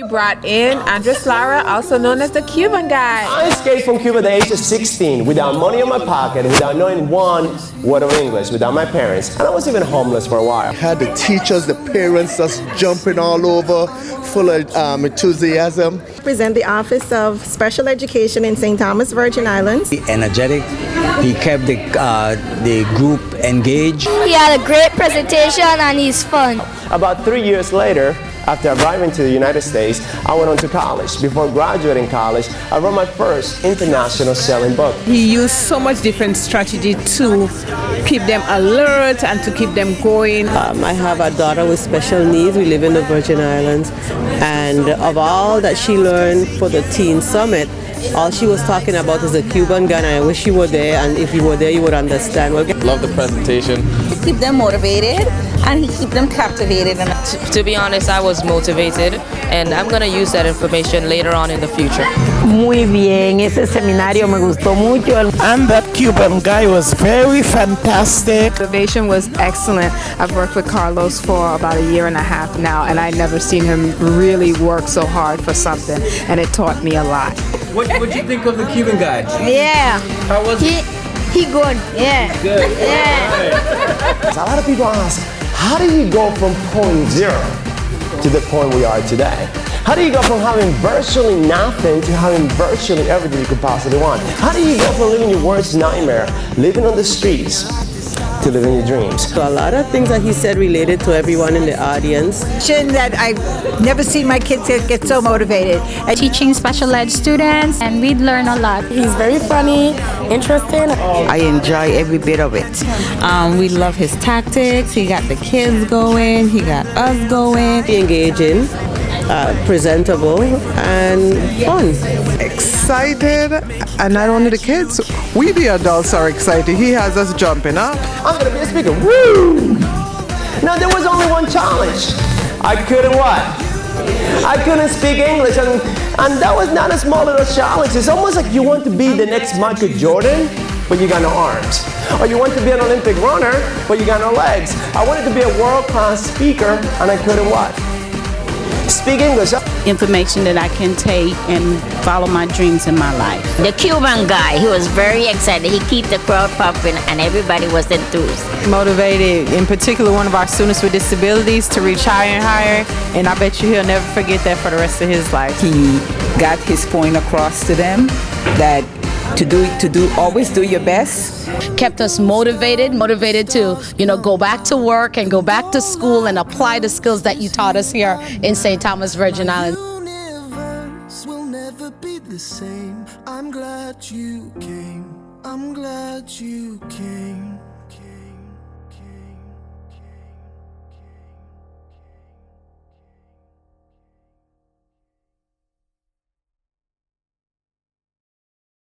We brought in Andres Lara, also known as the Cuban guy. I escaped from Cuba at the age of 16 without money in my pocket, without knowing one word of English, without my parents, and I was even homeless for a while. Had the teachers, the parents just jumping all over, full of enthusiasm. Represent the Office of Special Education in St. Thomas, Virgin Islands. Energetic, he kept the group engaged. He had a great presentation and he's fun. About 3 years later, after arriving to the United States, I went on to college. Before graduating college, I wrote my first international selling book. He used so much different strategy to keep them alert and to keep them going. I have a daughter with special needs. We live in the Virgin Islands, and of all that she learned for the Teen Summit, all she was talking about is the Cuban gun. I wish you were there, and if you were there, you would understand. Love the presentation. Keep them motivated, and he keep them captivated. And to be honest, I was motivated, and I'm going to use that information later on in the future. Muy bien, ese seminario me gustó mucho. And that Cuban guy was very fantastic. Motivation was excellent. I've worked with Carlos for about 1.5 years now, and I never seen him really work so hard for something, and it taught me a lot. What'd you think of the Cuban guy? Yeah. How was he? He good. Yeah. Good. Yeah. A lot of people ask, how do you go from point zero to the point we are today? How do you go from having virtually nothing to having virtually everything you could possibly want? How do you go from living your worst nightmare, living on the streets, to living your dreams? So a lot of things that he said related to everyone in the audience. That I've never seen my kids get so motivated. Teaching special ed students, and we'd learn a lot. He's very funny, interesting. I enjoy every bit of it. We love his tactics. He got the kids going. He got us going. Engaging, presentable, and fun. Excited, and not only the kids, we the adults are excited. He has us jumping up. I'm gonna be a speaker. Woo! Now there was only one challenge. I couldn't what? I couldn't speak English, and that was not a small little challenge. It's almost like you want to be the next Michael Jordan, but you got no arms. Or you want to be an Olympic runner, but you got no legs. I wanted to be a world-class speaker, and I couldn't what? Speak English. Information that I can take and follow my dreams in my life. the Cuban guy, he was very excited. He kept the crowd pumping, and everybody was enthused. Motivated, in particular, one of our students with disabilities to reach higher and higher, and I bet you he'll never forget that for the rest of his life. He got his point across to them that always do your best. Kept us motivated to, go back to work and go back to school and apply the skills that you taught us here in St. Thomas, Virgin Islands. Will never be the same. I'm glad you came. I'm glad you came.